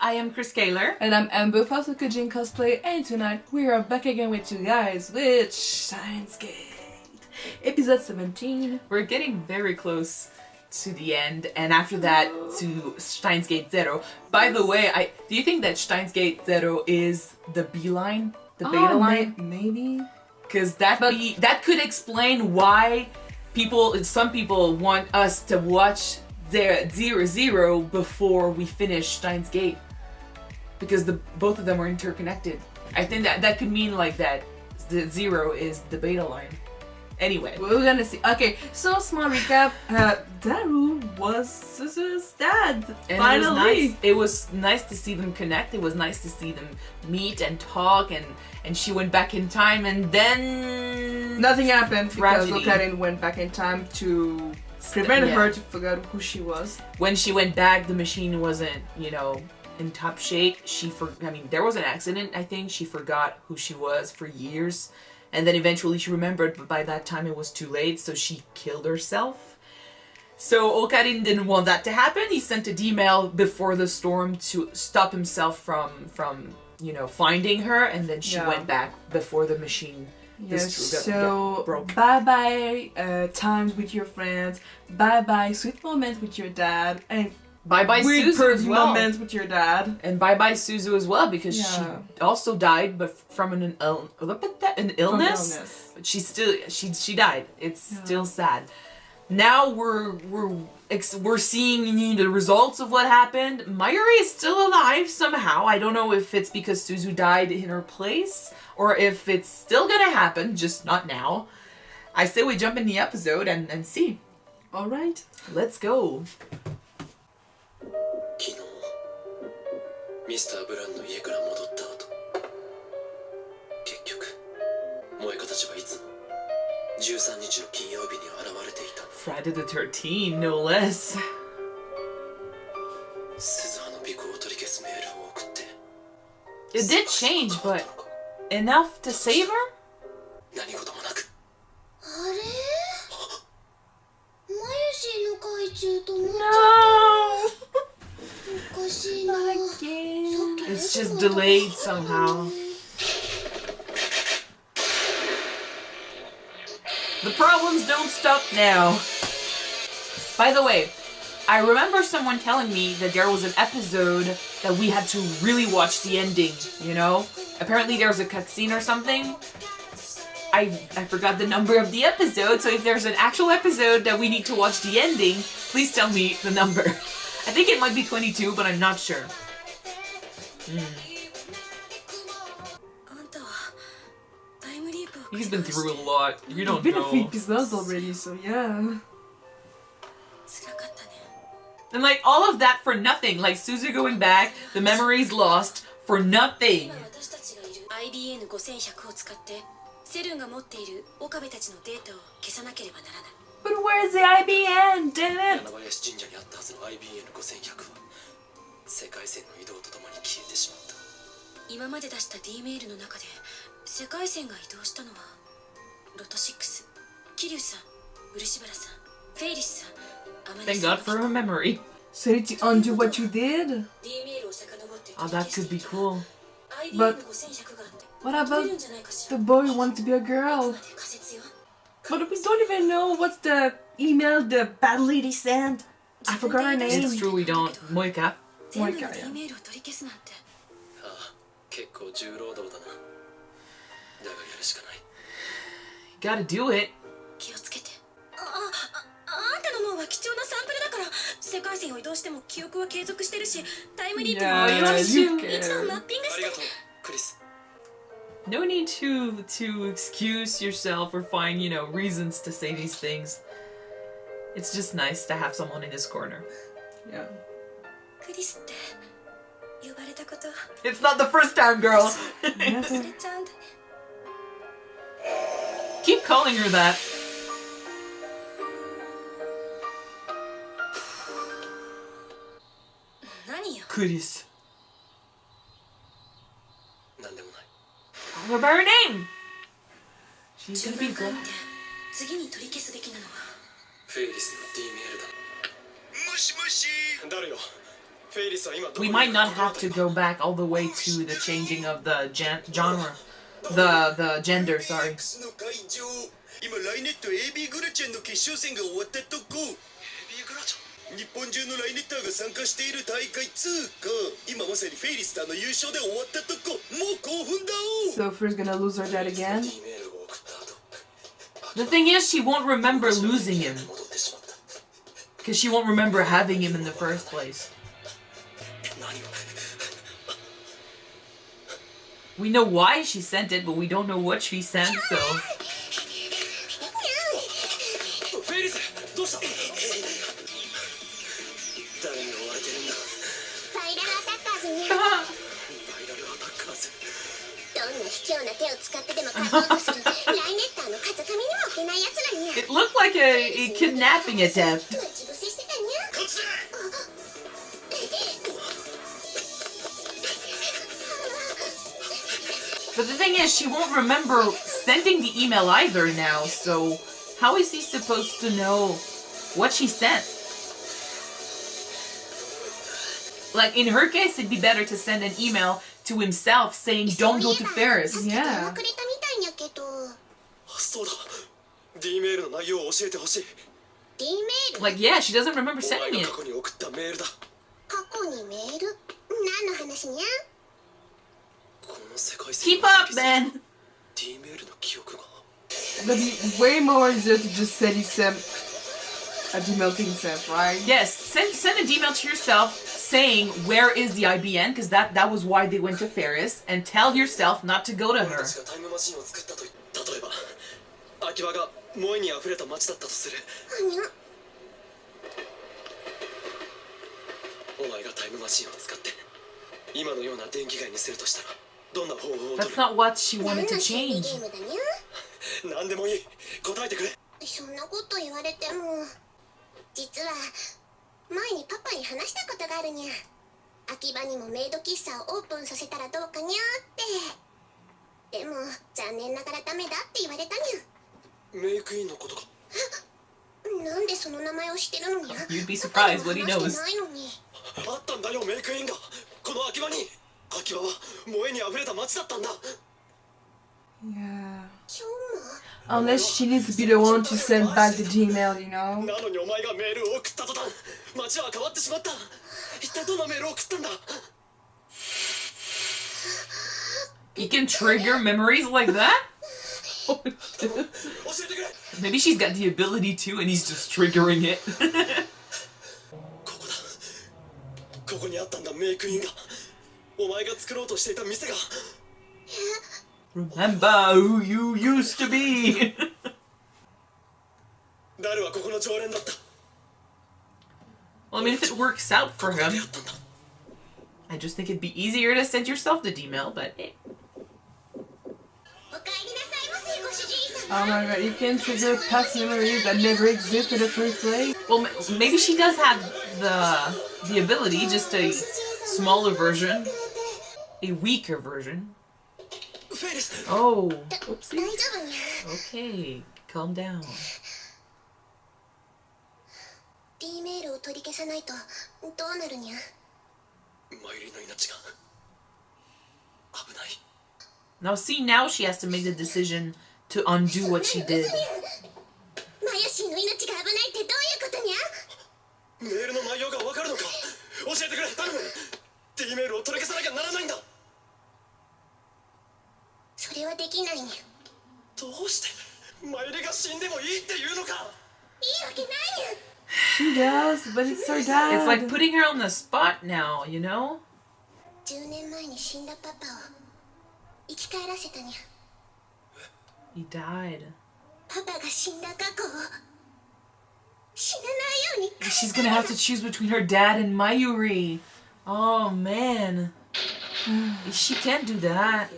I am Chris Kaler. And I'm Amber Fossil-Kujin Cosplay, and tonight we are back again with you guys with Steins episode 17. We're getting very close to the end, and after that to Steins Gate Zero. By the way, do you think that Steins Gate Zero is the B line? The beta line? Maybe. Because that could explain why some people want us to watch their 0 before we finish Steins Gate, because both of them are interconnected. I think that could mean like that the 0 is the beta line. Anyway, we're gonna see. Okay, so small recap. Daru was Suzu's dad. And finally, it was nice to see them connect. It was nice to see them meet and talk, and she went back in time, and then nothing happened tragedy. Because Okarin went back in time to prevent her to forget who she was. When she went back, the machine wasn't, in top shape. There was an accident, I think. She forgot who she was for years. And then eventually she remembered, but by that time it was too late, so she killed herself. So Okarin didn't want that to happen. He sent a D-mail before the storm to stop himself from finding her, and then she went back before the machine. Yes, so bye-bye times with your friends, bye-bye sweet moments with your dad, and bye-bye Suzu as well. Moments with your dad. And bye-bye Suzu as well, because she also died, but from an illness. But she died. It's still sad. Now we're seeing the results of what happened. Mayuri is still alive somehow. I don't know if it's because Suzu died in her place, or if it's still gonna happen, just not now. I say we jump in the episode and see. Alright. Let's go. 昨日ミスター・ブランの家から戻った後、結局萌香たちはいつも13日の金曜日に現れていた。 Friday the 13th, no less. 鈴葉の尾行を取り消すメールを送って。 It did change, but enough to save her? 何事もなく。あれ？マユシーの懐中とも。 No! おかしいな。 It's just delayed somehow. The problems don't stop now. By the way, I remember someone telling me that there was an episode that we had to really watch the ending, Apparently there was a cutscene or something. I forgot the number of the episode, so if there's an actual episode that we need to watch the ending, please tell me the number. I think it might be 22, but I'm not sure. He's been through a lot. You don't know. It's been a few episodes already, so yeah. And like all of that for nothing. Like Suzu going back, the memories lost for nothing. IBN 5100を使ってs.e.r.n が持っている岡部たちのデータを消さなければならない。 But where's the IBN? Damn it! 柳林神社にあったはずの IBN 5100は世界線の移動とともに消えてしまった。今まで出した D メールの中で世界線が移動したのはロト6、桐生さん、漆原さん、フェイリスさん、天音 Thank さん。 God for her memory. So did you undo what you did? D メールを遡って Oh, that could be cool. But what about the boy who wants to be a girl? But we don't even know what's the email the bad lady sent. I forgot her name. It's true we don't. Moika. 全部の D メールを取り消すなんて。ああ、結構重労働だな。だがやるしかない。Gotta do it. 気をつけて。あんたの脳は貴重なサンプルだから世界線を移動しても記憶は継続してるしタイムリープもありますし一度マッピングして。ありがとう、クリス。 No need to excuse yourself or find, reasons to say these things. It's just nice to have someone in his corner. Yeah. クリスって呼ばれたこと It's not the first time, girl. 忘れちゃうんだね。 Keep calling her that. 何よ。 Chris. なんでもない。 Call her by her name. She's 順 gonna be 番回 good. って次に取り消すべきなのはフェイリスの D メールだ。もしもし。誰よ。We might not have to go back all the way to the changing of the genre. The gender, sorry. 今ライネット AB グラチェンの決勝戦が終わったとこ。AB グラチェン。日本中のライネッターが参加している大会つうか、今まさにフェイリスターの優勝で終わったとこ。もう興奮だお。 So Faris gonna lose her dad again? The thing is, she won't remember losing him. Because she won't remember having him in the first place. We know why she sent it, but we don't know what she sent, so... It looked like a kidnapping attempt. But the thing is, she won't remember sending the email either now, so how is he supposed to know what she sent? Like, in her case, it'd be better to send an email to himself saying, don't go to Faris. Yeah. Like, yeah, she doesn't remember sending it. Keep up, then! But way more easier to just send yourself a Gmail to himself, right? Yes, send a Gmail to yourself saying where is the IBN, because that was why they went to Faris, and tell yourself not to go to her. That's not what she wanted to change. 何でもいい。答えてくれ。そんなこと言われても、実は前にパパに話したことがあるにゃ。秋葉にもメイド喫茶をオープンさせたらどうかにゃって。でも残念ながらダメだって言われたにゃ。メイクインのことか。なんでその名前を知ってるのにゃ。 You'd be surprised what he knows. あったんだよメイクインが。この秋葉に。秋葉は萌えに溢れた街だったんだ。 Yeah. Unless she needs to be the one to send back the Gmail, you know? なのにお前がメールを送った途端、街は変わってしまった。一体どんなメールを送ったんだ。 He can trigger memories like that? Maybe she's got the ability to and he's just triggering it. ここだ。ここにあったんだメイクインが。お前が作ろうとしていた店が。 Remember who you used to be. 誰はここの常連だった。 Well, I mean, if it works out for him, I just think it'd be easier to send yourself the email, but eh. Oh my god, you can trigger past memories that never existed in the first place? Well, maybe she does have the ability, just a smaller version, a weaker version. Oh, oopsie. Okay, calm down. D メールを取り消さないとどうなるにゃ。マユリの命が危ない。 Now see, now she has to make the decision to undo what she did. マユシーの命が危ないってどういうことにゃ。メールの内容がわかるのか。教えてくれ、頼む。D メールを取り消さなきゃならないんだ。それはできないにゃ。どうしてマユリが死んでもいいって言うのか。いいわけないにゃ。 She does, but it's her dad. It's like putting her on the spot now, you know? 10年前に死んだパパを生き返らせたにゃ。 He died. パパが死んだ過去を死なないように。 She's gonna have to choose between her dad and Mayuri. Oh man. She can't do that.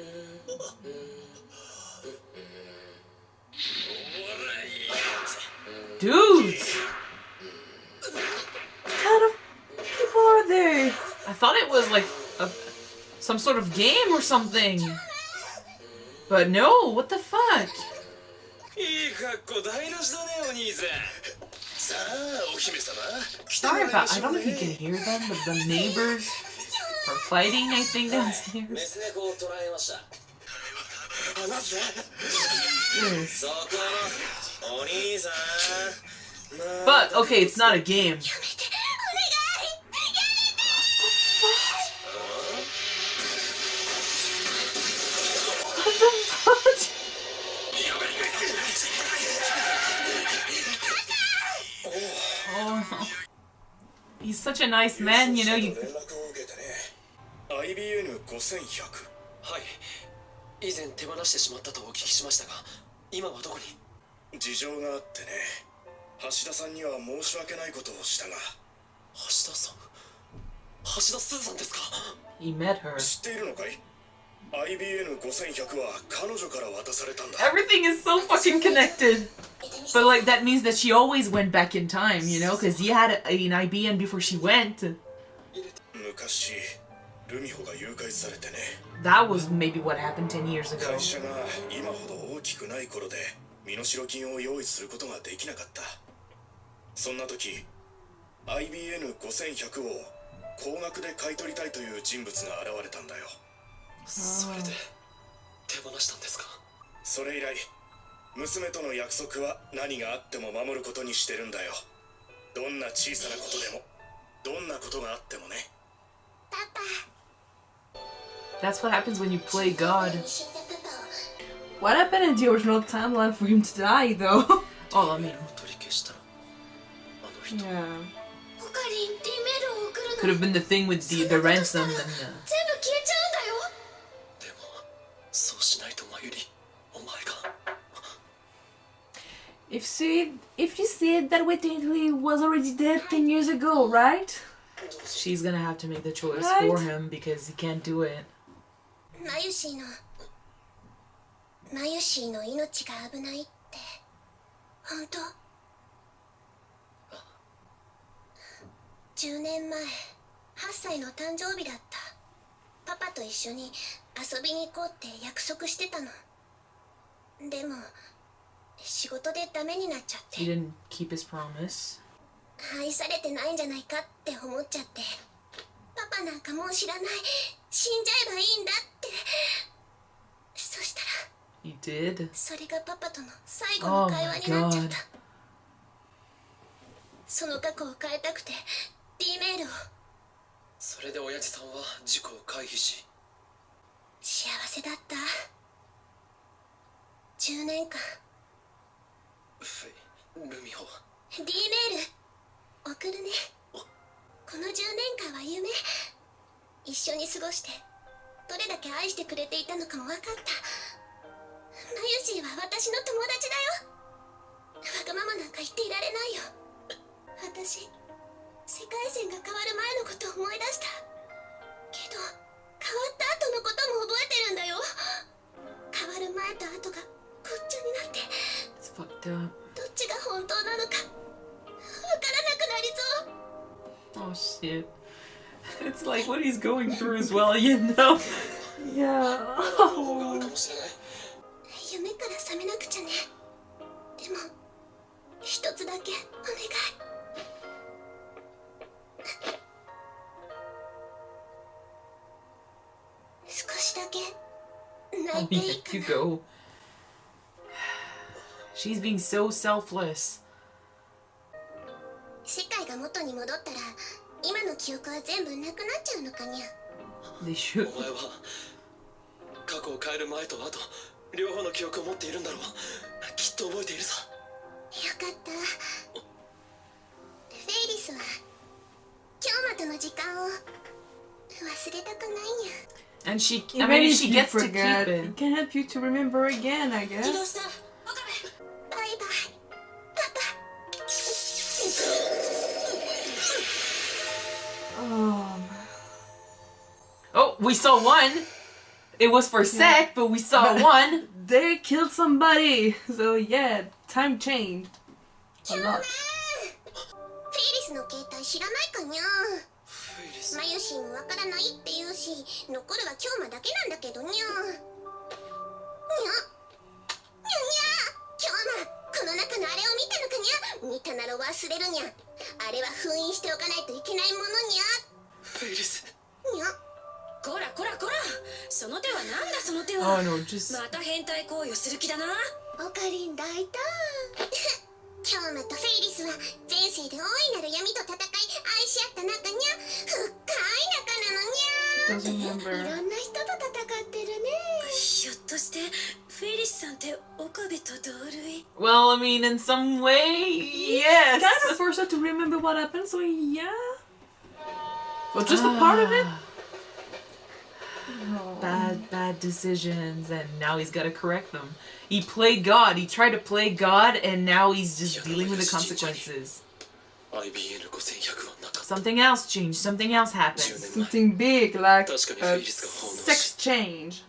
Dudes! What kind of people are there? I thought it was like some sort of game or something. But no, what the fuck? いい格好台無しだねお兄さん。Sorry about, I don't know if you can hear them, but the neighbors are fighting, I think, downstairs. Yes. But, okay, it's not a game. What the fuck? Oh. He's such a nice man, you know. IBN5100 はい。以前手放してしまったとお聞きしましたが、今はどこに？事情があってね。橋田さんには申し訳ないことをしたが。橋田さん？橋田すずさんですか？ He met her. 知っているのかい？ IBN5100 は彼女から渡されたんだ。 Everything is so fucking connected. But like that means that she always went back in time, you know, because he had an IBN before she went. 昔、ルミホが誘拐されてね。 That was maybe what happened 10 years ago. 会社が今ほど大きくない頃で身代金を用意することができなかった。そんな時、IBN5100 を高額で買い取りたいという人物が現れたんだよ。それで手放したんですか？それ以来、娘との約束は何があっても守ることにしてるんだよ。どんな小さなことでも、どんなことがあってもね。パパ。That's what happens when you play God. What happened in the original timeline for him to die, though? Oh, I mean, yeah. could have been the thing with the ransom and If you see it that way, technically he was already dead 10 years ago, right? she's gonna have to make the choice for him because he can't do it. マユシーの命が危ないって本当？10年前、8歳の誕生日だった。パパと一緒に遊びに行こうって約束してたの。でも仕事でダメになっちゃって。 He didn't keep his promise. 愛されてないんじゃないかって思っちゃって。パパなんかもう知らない。死んじゃえばいいんだって。そしたら He did? それがパパとの最後の会話になっちゃった。その過去を変えたくて D メールを。それで親父さんは事故を回避し。幸せだった。10年間。ルミホ。 D メール送るね。この10年間は夢。一緒に過ごしてどれだけ愛してくれていたのかも分かった。マユシーは私の友達だよ。わがままなんか言っていられないよ。私、世界線が変わる前のことを思い出した。けど変わった後のことも覚えてるんだよ。変わる前と後がごっちゃになって、 It's fucked up. どっちが本当なのかわからなくなりそう。 Oh shit. It's like what he's going through as well, you know? Yeah. 夢から覚めなくちゃね。でも一つだけお願い。少しだけ泣いていいか You な。 go. She's being so selfless. 世界が元に戻ったら今の記憶は全部なくなっちゃうのかにゃ。 They should. お前は過去を変える前と後両方の記憶を持っているんだろう。きっと覚えているさ。よかった。フェイリスは今日までの時間を忘れたくないにゃ。 And she, I Even mean, if she you gets to forget, keep it it. can help you to remember again, I 移動 guess. した。バイバイパパ。 Oh, we saw one. It was for sec, but we saw one. They killed somebody, so yeah, time changed a lot. フェイリスの携帯知らないかにゃ。マユシーもわからないって言うし、残るは京馬だけなんだけどにゃ。にゃ。にゃにゃ。京馬、この中のあれを見たのかにゃ。見たなら忘忘れるにゃ。あれは封印しておかないといけないものにゃ。フェリス。にゃ。こらこらこら、その手はなんだその手は。Oh no, just... また変態行為をする気だな。オカリン大胆。京馬とフェイリスは前世で大いなる闇と戦い愛し合った仲にゃ。深い仲なのにゃ。 Doesn't い remember. ろんな人と戦ってるね。ひょっとしてフェイリスさんって岡部と同類。 Well, I mean, in some way, yes. Kind of forced her to remember what happened, so yeah. Well, just a part of it. Bad decisions, and now he's got to correct them. He played God. He tried to play God, and now he's just dealing with the consequences. Something else changed. Something else happened. Something big, like a sex change.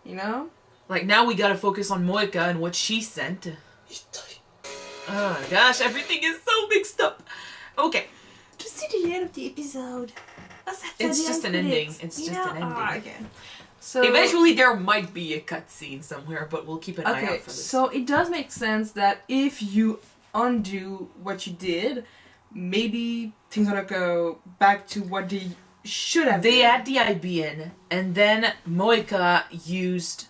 You know? Like, now we gotta focus on Moika and what she sent. Oh my gosh, everything is so mixed up. Okay. Just see the end of the episode. It's just an ending. It's just an ending. Okay. So eventually there might be a cutscene somewhere, but we'll keep an eye out for this. So it does make sense that if you undo what you did, maybe things are gonna go back to what they should have been. They had the IBN, and then Moika used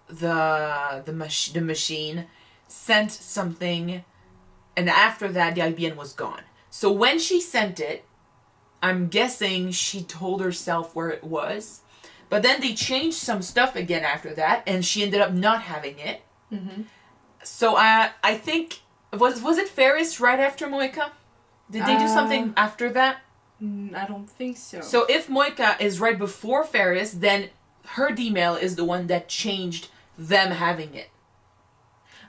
the machine, sent something, and after that the IBN was gone. So when she sent it, I'm guessing she told herself where it was, but then they changed some stuff again after that, and she ended up not having it. Mm-hmm. So I think was it Faris right after Moika? Did they do something after that? I don't think so. So if Moika is right before Faris, then her D-mail is the one that changed them having it.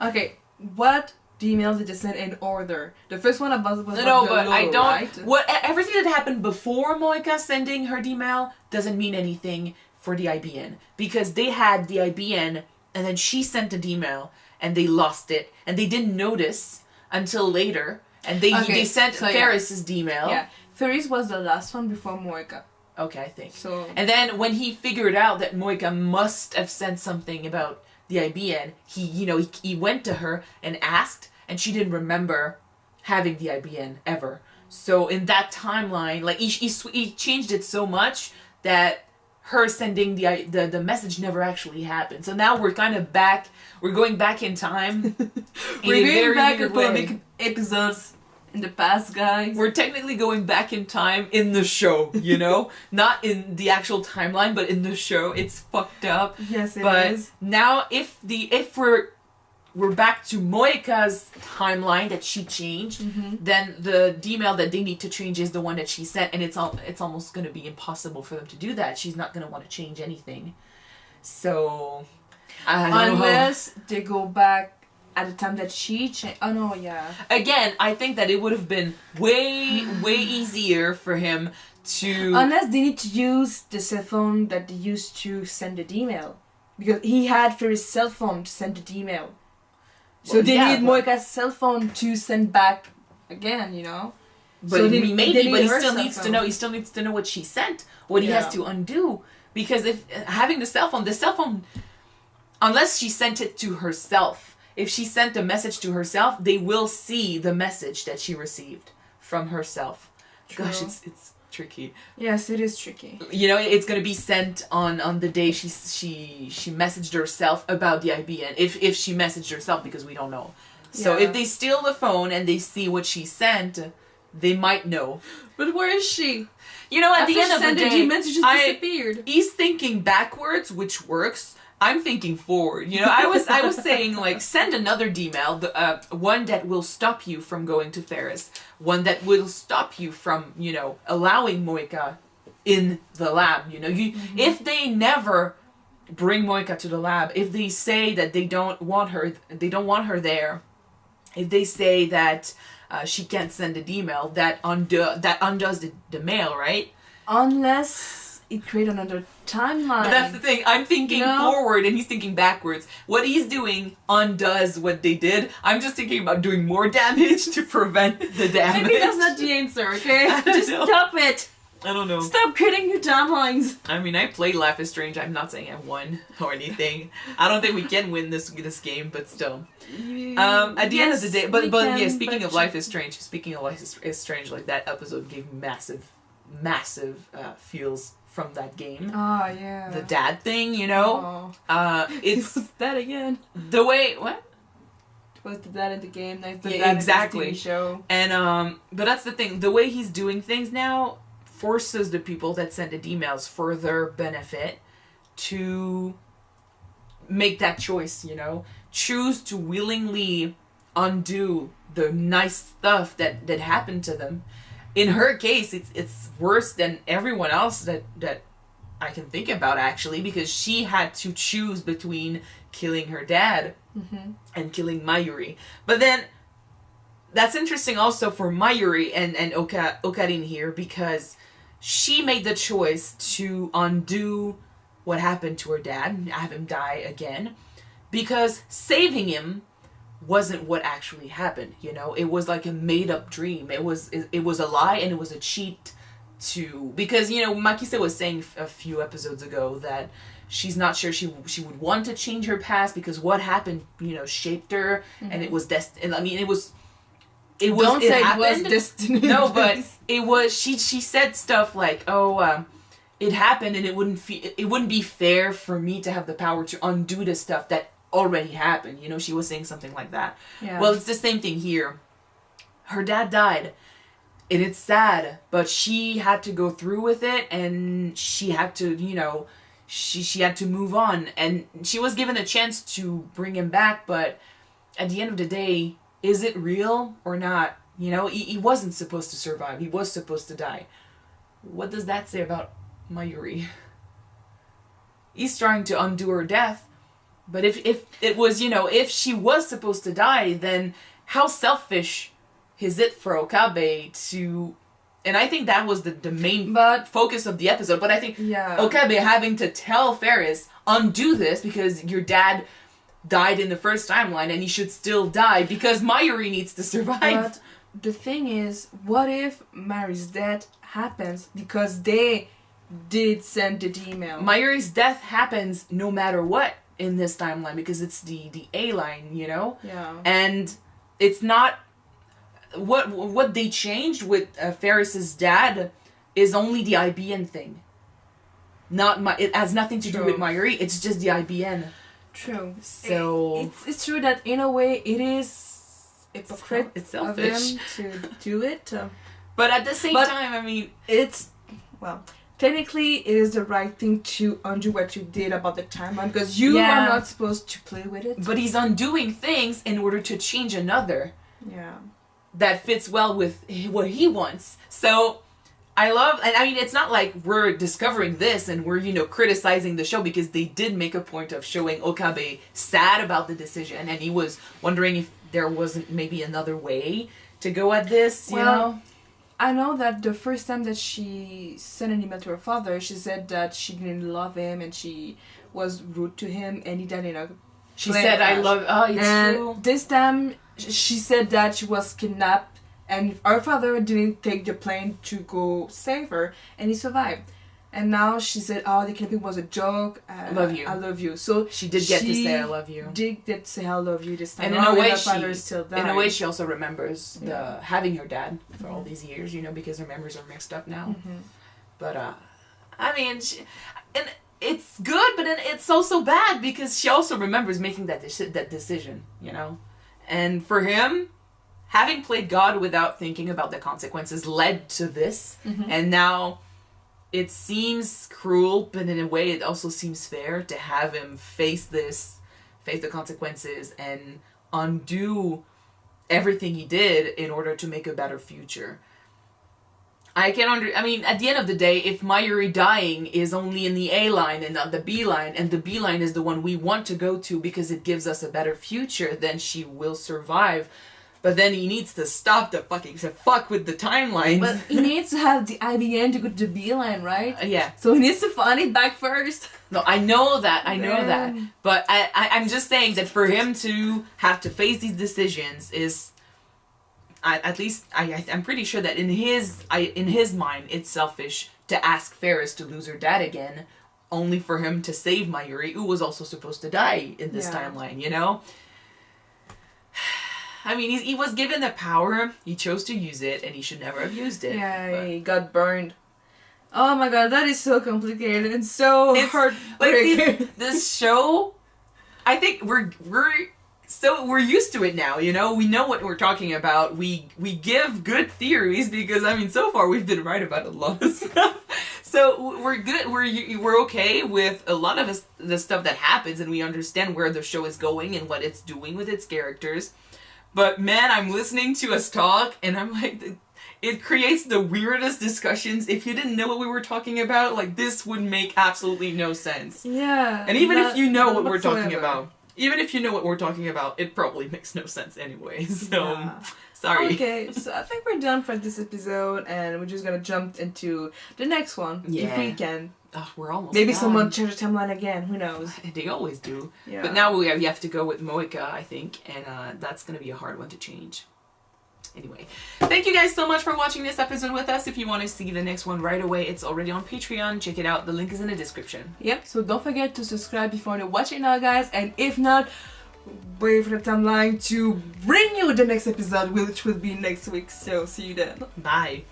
Okay, what D-mails did they send in order? The first one was No, the but I logo, don't. right? What everything that happened before Moika sending her D-mail doesn't mean anything for the IBN, because they had the IBN and then she sent a D-mail and they lost it and they didn't notice until later, and they sent Faris's D-mail. Yeah, Faris was the last one before Moika. Okay, I think. So and then when he figured out that Moika must have sent something about the IBN, he went to her and asked, and she didn't remember having the IBN ever. So in that timeline, like he changed it so much that her sending the message never actually happened. So now we're kind of back. We're going back in time. We're going back a couple of episodes in the past, guys. We're technically going back in time in the show, not in the actual timeline, but in the show. It's fucked up. Yes, it is. But now, if we're back to Moika's timeline that she changed, then the D-mail that they need to change is the one that she sent, and it's almost going to be impossible for them to do that. She's not going to want to change anything. So, unless they go back at the time that she changed. Oh no, yeah. Again, I think that it would have been way easier for him to... Unless they need to use the cell phone that they used to send the D-mail. Because he had for his cell phone to send the D-mail. So they need Moika's cell phone to send back again, But so but he still needs to know. He still needs to know what she sent. What he has to undo, because if having the cell phone, unless she sent it to herself, if she sent a message to herself, they will see the message that she received from herself. True. Gosh, it's tricky. Yes, it is tricky. It's gonna be sent on the day she messaged herself about the IBN. If she messaged herself, because we don't know. So if they steal the phone and they see what she sent, they might know. But where is she? At the end of the day, message just disappeared. He's thinking backwards, which works. I'm thinking forward. I was saying, like, send another D-mail, one that will stop you from going to Faris, one that will stop you from, allowing Moika in the lab. If they never bring Moika to the lab, if they say that they don't want her there, if they say that she can't send a D-mail, that undoes the mail, right? Unless it creates another timeline. But that's the thing. I'm thinking forward and he's thinking backwards. What he's doing undoes what they did. I'm just thinking about doing more damage to prevent the damage. Maybe that's not the answer, okay? Just stop it. I don't know. Stop creating new timelines. I mean, I played Life is Strange. I'm not saying I won or anything. I don't think we can win this game, but still. At the end of the day, but yeah, speaking of Life is Strange, like that episode gave massive feels from that game. Oh yeah. The dad thing, you know. It's that again. The way what? Was the dad in the game? Like the yeah, dad exactly. In the TV show. And but that's the thing. The way he's doing things now forces the people that send it emails for their benefit to make that choice, you know? Choose to willingly undo the nice stuff that happened to them. In her case, it's worse than everyone else that I can think about, actually, because she had to choose between killing her dad and killing Mayuri. But then that's interesting also for Mayuri and Okarin here, because she made the choice to undo what happened to her dad and have him die again, because saving him wasn't what actually happened, you know? It was like a made-up dream. It was a lie, and it was a cheat to... Because, you know, Makise was saying a few episodes ago that she's not sure she would want to change her past, because what happened, you know, shaped her, and it was destined. I mean, it was destiny. No, but it was. She said stuff like, "Oh, it happened, and it wouldn't be fair for me to have the power to undo the stuff that already happened." You know, she was saying something like that. Yeah. Well, it's the same thing here. Her dad died, and it's sad, but she had to go through with it, and she had to, you know, she had to move on, and she was given a chance to bring him back, but at the end of the day, is it real or not? You know, he wasn't supposed to survive. He was supposed to die. What does that say about Mayuri? He's trying to undo her death. But if it was, you know, if she was supposed to die, then how selfish is it for Okabe to... And I think that was the main focus of the episode. But I think Okabe having to tell Faris, undo this because your dad died in the first timeline and he should still die because Mayuri needs to survive. But the thing is, what if Mayuri's death happens because they did send the email? Mayuri's death happens no matter what in this timeline because it's the A line, you know? Yeah. And it's not... What they changed with Faris's dad is only the IBN thing. It has nothing to do with Mayuri. It's just the IBN. True. So it's true that in a way it is hypocrite it's selfish of them to do it. But at the same time, I mean, technically it is the right thing to undo what you did about the timeline because you are not supposed to play with it. But he's undoing things in order to change another. Yeah. That fits well with what he wants. So I mean, it's not like we're discovering this and we're, you know, criticizing the show because they did make a point of showing Okabe sad about the decision and he was wondering if there wasn't maybe another way to go at this, you know? I know that the first time that she sent an email to her father, she said that she didn't love him and she was rude to him and he died in a She said, crash. I love... Oh, it's and true. This time, she said that she was kidnapped and her father didn't take the plane to go save her and he survived. And now she said, oh, the kidnapping was a joke. I love you. I love you. So she did get to say I love you. Did get to say I love you this time. And in a way, she also remembers having her dad for all these years, you know, because her memories are mixed up now. Mm-hmm. But, I mean, and it's good, but then it's also bad because she also remembers making that decision, you know. And for him, having played God without thinking about the consequences led to this. Mm-hmm. And now it seems cruel, but in a way it also seems fair to have him face the consequences and undo everything he did in order to make a better future. I mean, at the end of the day, if Mayuri dying is only in the A line and not the B line, and the B line is the one we want to go to because it gives us a better future, then she will survive. But then he needs to stop to fuck with the timelines. But he needs to have the IBN to go to the B line, right? Yeah. So he needs to find it back first. No, I know that. But I'm just saying that for him to have to face these decisions is at least I'm pretty sure that in his mind, it's selfish to ask Faris to lose her dad again, only for him to save Mayuri, who was also supposed to die in this timeline, you know? I mean, he was given the power, he chose to use it, and he should never have used it. Yeah, he got burned. Oh my god, that is so complicated and so heartbreaking. Like, this show, I think we're used to it now, you know? We know what we're talking about. We give good theories because, I mean, so far we've been right about a lot of stuff. So we're good. We're okay with a lot of the stuff that happens, and we understand where the show is going and what it's doing with its characters. But man, I'm listening to us talk, and I'm like, it creates the weirdest discussions. If you didn't know what we were talking about, like, this would make absolutely no sense. Yeah. And even if you know what we're talking about, it probably makes no sense anyway. So, sorry. Okay, so I think we're done for this episode, and we're just gonna jump into the next one, if we can. Oh, we're almost Maybe done. someone change the timeline again, who knows? They always do. Yeah. But now we have to go with Moeka, I think, and that's going to be a hard one to change. Anyway, thank you guys so much for watching this episode with us. If you want to see the next one right away, it's already on Patreon. Check it out. The link is in the description. Yep, so don't forget to subscribe before you watch it now, guys. And if not, wait for the timeline to bring you the next episode, which will be next week. So see you then. Bye.